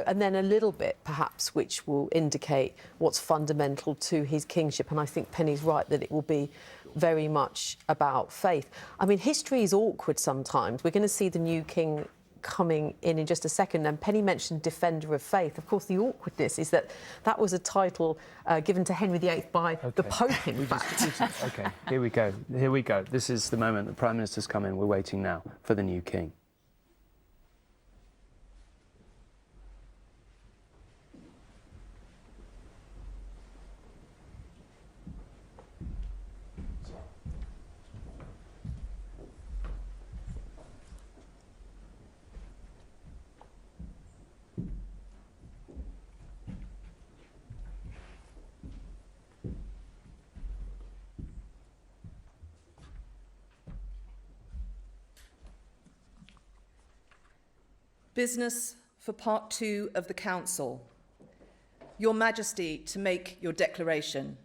And then a little bit, perhaps, which will indicate what's fundamental to his kingship. And I think Penny's right that it will be very much about faith. I mean, history is awkward sometimes. We're going to see the new king coming in just a second. And Penny mentioned Defender of Faith. Of course, the awkwardness is that that was a title given to Henry VIII by the Pope, in fact. OK, here we go. Here we go. This is the moment the Prime Minister's come in. We're waiting now for the new king. Business for part 2 of the Council. Your Majesty, to make your declaration.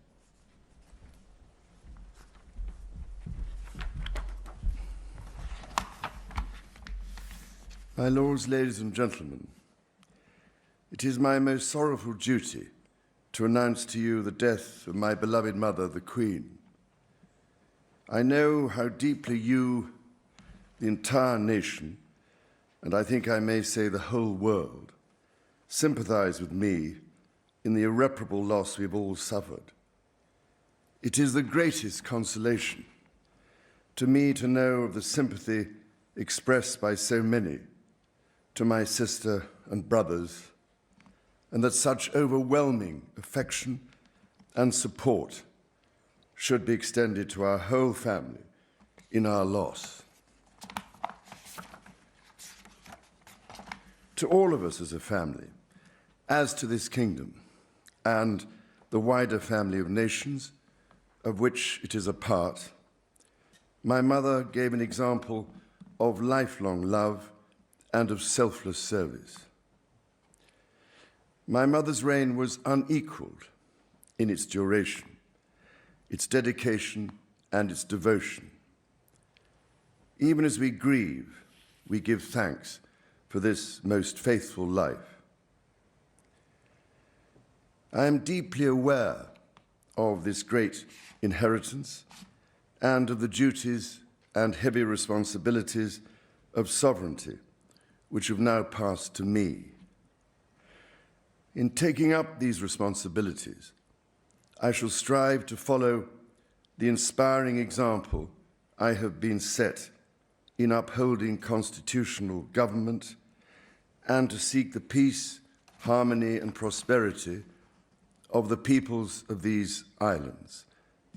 My lords, ladies and gentlemen, it is my most sorrowful duty to announce to you the death of my beloved mother, the Queen. I know how deeply you, the entire nation, and I think I may say the whole world, sympathize with me in the irreparable loss we've all suffered. It is the greatest consolation to me to know of the sympathy expressed by so many to my sister and brothers, and that such overwhelming affection and support should be extended to our whole family in our loss. To all of us as a family, as to this kingdom and the wider family of nations of which it is a part, my mother gave an example of lifelong love and of selfless service. My mother's reign was unequaled in its duration, its dedication and its devotion. Even as we grieve, we give thanks for this most faithful life. I am deeply aware of this great inheritance and of the duties and heavy responsibilities of sovereignty which have now passed to me. In taking up these responsibilities, I shall strive to follow the inspiring example I have been set in upholding constitutional government and to seek the peace, harmony and prosperity of the peoples of these islands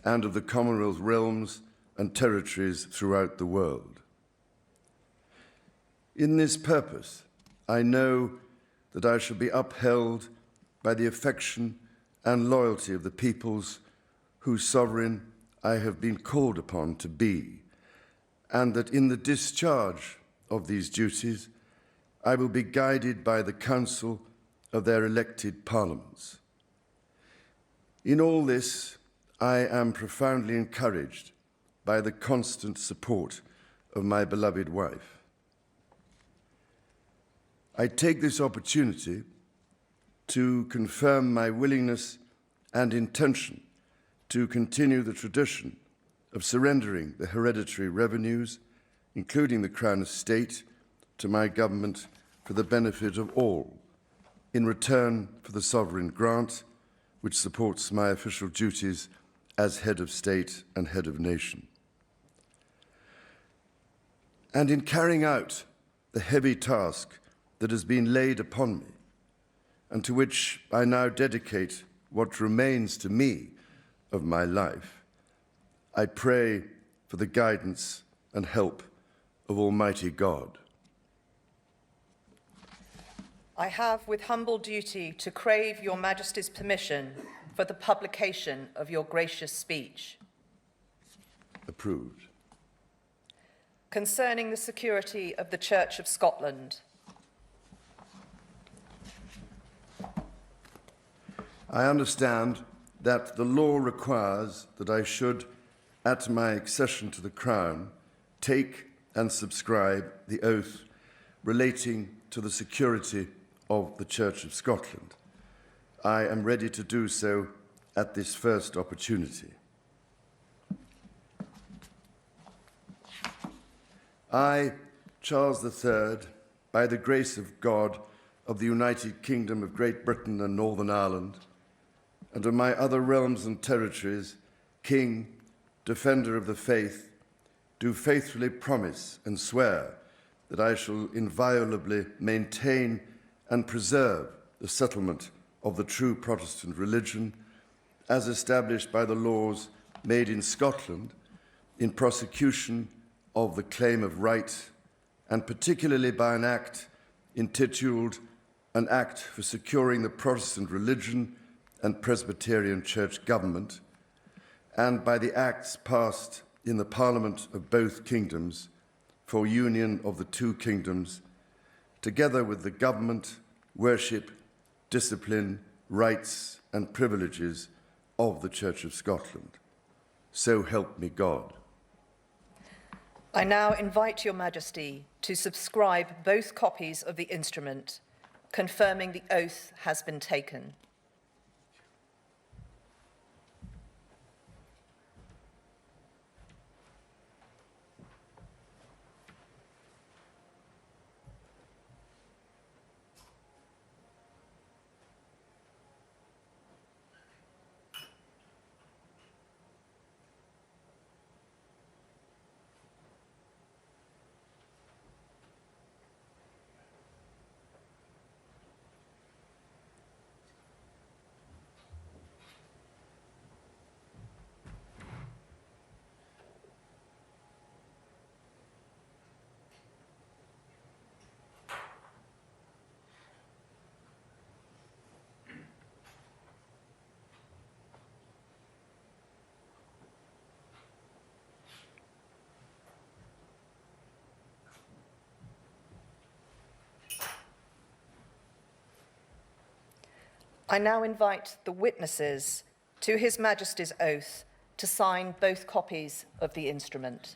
and of the Commonwealth realms and territories throughout the world. In this purpose, I know that I shall be upheld by the affection and loyalty of the peoples whose sovereign I have been called upon to be, and that in the discharge of these duties, I will be guided by the counsel of their elected parliaments. In all this, I am profoundly encouraged by the constant support of my beloved wife. I take this opportunity to confirm my willingness and intention to continue the tradition of surrendering the hereditary revenues, including the Crown Estate, to my government for the benefit of all, in return for the sovereign grant, which supports my official duties as head of state and head of nation. And in carrying out the heavy task that has been laid upon me, and to which I now dedicate what remains to me of my life, I pray for the guidance and help of Almighty God. I have with humble duty to crave your Majesty's permission for the publication of your gracious speech. Approved. Concerning the security of the Church of Scotland. I understand that the law requires that I should, at my accession to the Crown, take and subscribe the oath relating to the security of the Church of Scotland. I am ready to do so at this first opportunity. I, Charles III, by the grace of God of the United Kingdom of Great Britain and Northern Ireland, and of my other realms and territories, King, Defender of the Faith, do faithfully promise and swear that I shall inviolably maintain and preserve the settlement of the true Protestant religion as established by the laws made in Scotland in prosecution of the claim of right, and particularly by an act intituled An Act for Securing the Protestant Religion and Presbyterian Church Government, and by the acts passed in the Parliament of both kingdoms for union of the two kingdoms, together with the government, worship, discipline, rights and privileges of the Church of Scotland. So help me God. I now invite Your Majesty to subscribe both copies of the instrument, confirming the oath has been taken. I now invite the witnesses to His Majesty's oath to sign both copies of the instrument.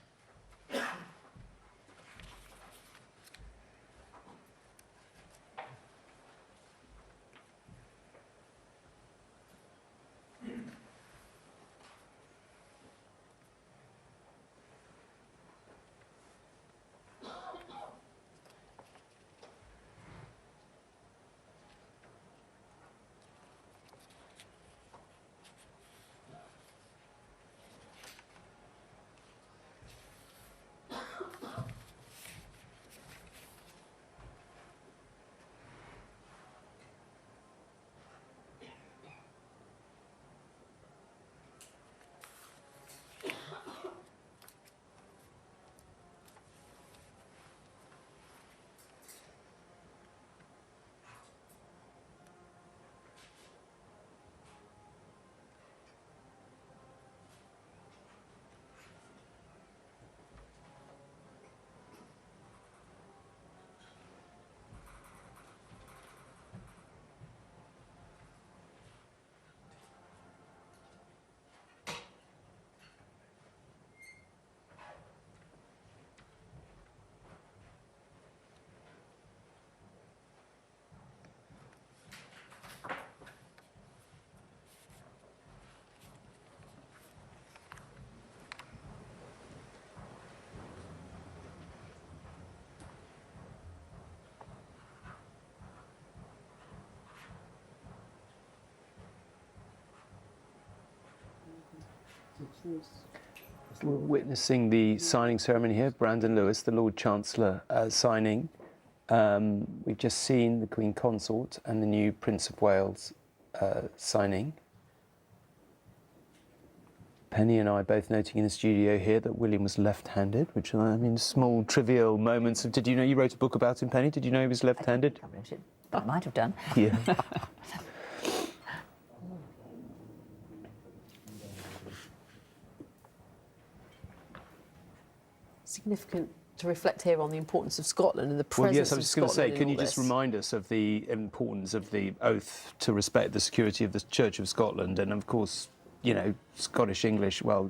We're witnessing the signing ceremony here. Brandon Lewis, the Lord Chancellor, signing. We've just seen the Queen Consort and the new Prince of Wales signing. Penny and I both noting in the studio here that William was left-handed, which, I mean, small trivial moments of, did you know you wrote a book about him, Penny? Did you know he was left-handed? I wrote it. I might have done. Yeah. Significant to reflect here on the importance of Scotland and the presence Well, yes, I was of just going to say, Scotland can in you all just this. remind us of the importance of the oath to respect the security of the Church of Scotland and, of course, you know, Scottish English, well,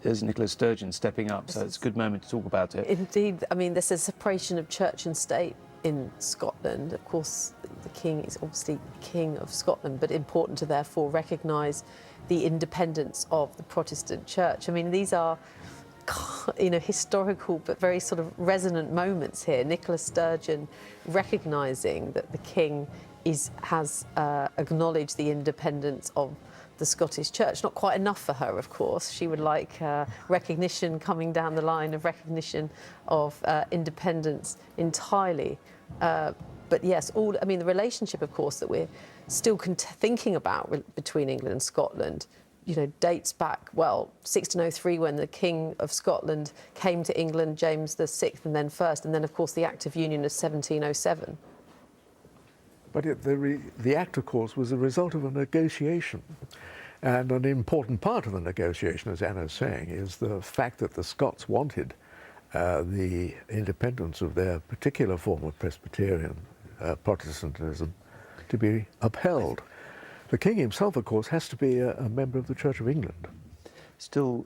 there's Nicola Sturgeon stepping up, so it's a good moment to talk about it. Indeed, I mean, there's a separation of church and state in Scotland. Of course, the King is obviously King of Scotland, but important to therefore recognise the independence of the Protestant Church. I mean, these are, you know, historical but very sort of resonant moments here. Nicola Sturgeon recognising that the King has acknowledged the independence of the Scottish Church. Not quite enough for her, of course. She would like recognition coming down the line of recognition of independence entirely. But yes, I mean, the relationship, of course, that we're still thinking about between England and Scotland, you know, dates back, well, 1603, when the King of Scotland came to England, James VI, and then first, and then, of course, the Act of Union of 1707. But the Act, of course, was a result of a negotiation. And an important part of the negotiation, as Anna's saying, is the fact that the Scots wanted the independence of their particular form of Presbyterian Protestantism to be upheld. The King himself, of course, has to be a member of the Church of England. Still,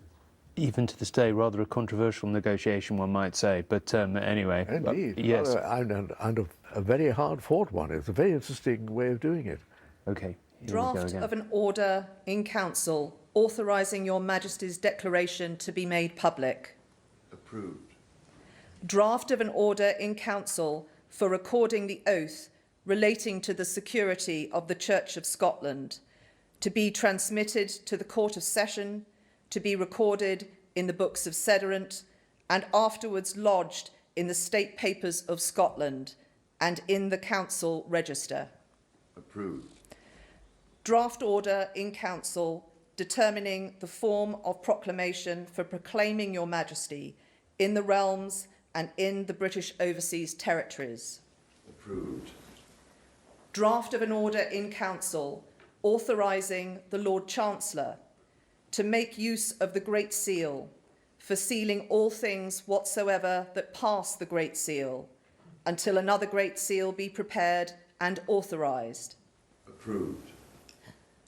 even to this day, rather a controversial negotiation, one might say. But anyway. Indeed. Yes. And a very hard-fought one. It's a very interesting way of doing it. Okay. Here we go Draft again. of an order in council authorising Your Majesty's declaration to be made public. Approved. Draft of an order in council for recording the oath relating to the security of the Church of Scotland, to be transmitted to the Court of Session, to be recorded in the books of Sediment, and afterwards lodged in the State Papers of Scotland and in the Council Register. Approved. Draft order in council determining the form of proclamation for proclaiming Your Majesty in the realms and in the British Overseas Territories. Approved. Draft of an order in council authorising the Lord Chancellor to make use of the Great Seal for sealing all things whatsoever that pass the Great Seal until another Great Seal be prepared and authorised. Approved.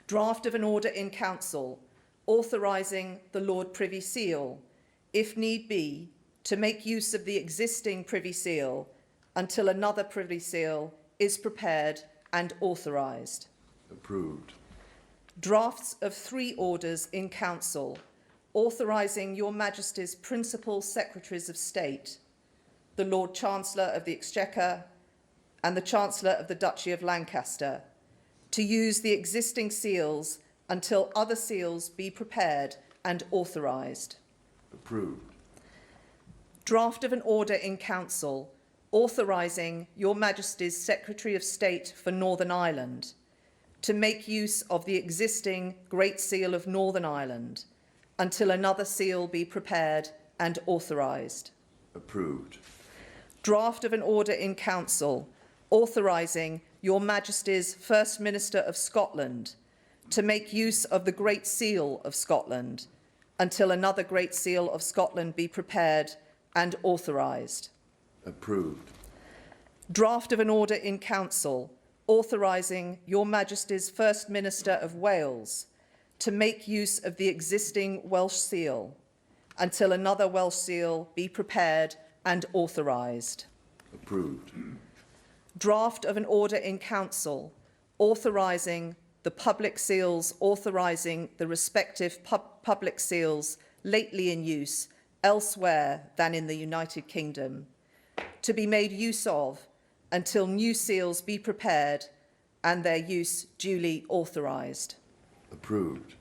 Draft of an order in council authorising the Lord Privy Seal, if need be, to make use of the existing Privy Seal until another Privy Seal is prepared and authorised. Approved. Drafts of 3 orders in council authorising Your Majesty's principal Secretaries of State, the Lord Chancellor of the Exchequer and the Chancellor of the Duchy of Lancaster, to use the existing seals until other seals be prepared and authorised. Approved. Draft of an order in council authorising Your Majesty's Secretary of State for Northern Ireland to make use of the existing Great Seal of Northern Ireland until another seal be prepared and authorised. Approved. Draft of an order in council authorising Your Majesty's First Minister of Scotland to make use of the Great Seal of Scotland until another Great Seal of Scotland be prepared and authorised. Approved. Draft of an order in council authorising Your Majesty's First Minister of Wales to make use of the existing Welsh seal until another Welsh seal be prepared and authorised. Approved. Draft of an order in council authorising the public seals authorising the respective public seals lately in use elsewhere than in the United Kingdom to be made use of until new seals be prepared and their use duly authorised. Approved.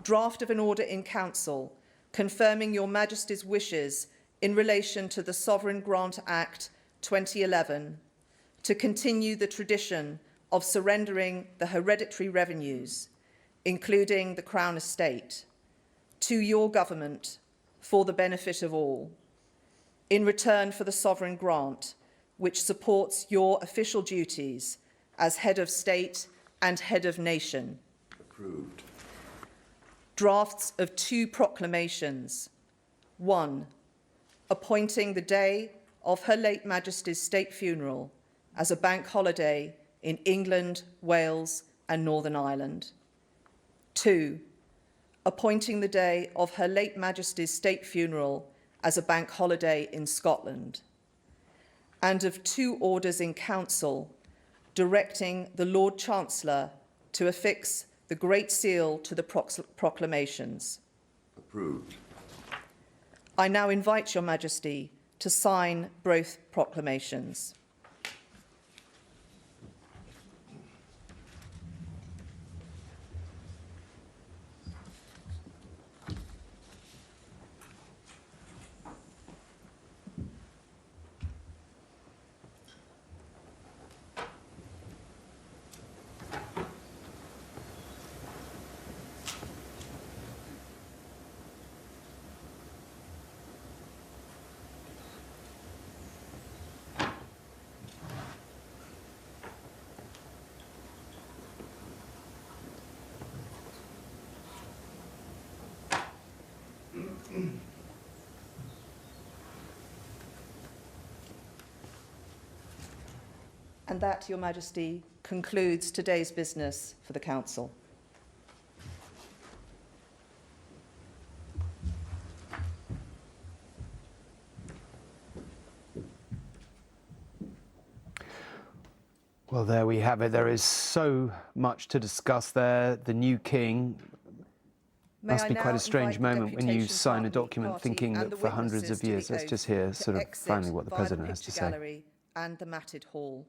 Draft of an order in council confirming Your Majesty's wishes in relation to the Sovereign Grant Act 2011 to continue the tradition of surrendering the hereditary revenues, including the Crown Estate, to your government for the benefit of all, in return for the sovereign grant, which supports your official duties as head of state and head of nation. Approved. Drafts of 2 proclamations. 1. Appointing the day of Her late Majesty's state funeral as a bank holiday in England, Wales and Northern Ireland. 2. Appointing the day of Her late Majesty's state funeral as a bank holiday in Scotland. and of 2 orders in council directing the Lord Chancellor to affix the Great Seal to the proclamations. Approved. I now invite Your Majesty to sign both proclamations. And that, Your Majesty, concludes today's business for the Council. Well, there we have it. There is so much to discuss there. The new king must be quite a strange moment when you sign a document thinking that for hundreds of years. Let's just hear sort of finally what the President has to say. Gallery and the matted hall.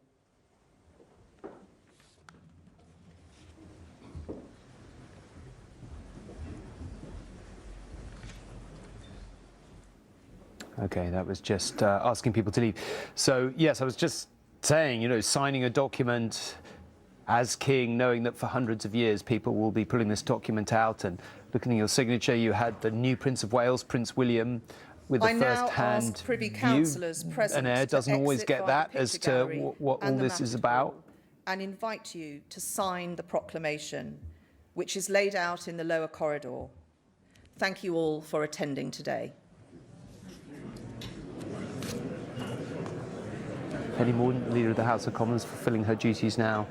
Okay, that was just asking people to leave. So, yes, I was just saying, you know, signing a document as king, knowing that for hundreds of years people will be pulling this document out, and looking at your signature, you had the new Prince of Wales, Prince William, with the first-hand Privy view. Councillors present An heir doesn't to always exit get via that the as picture to gallery what all and the this is matted about. hall, and invite you to sign the proclamation, which is laid out in the lower corridor. Thank you all for attending today. Penny Mordaunt, Leader of the House of Commons, fulfilling her duties now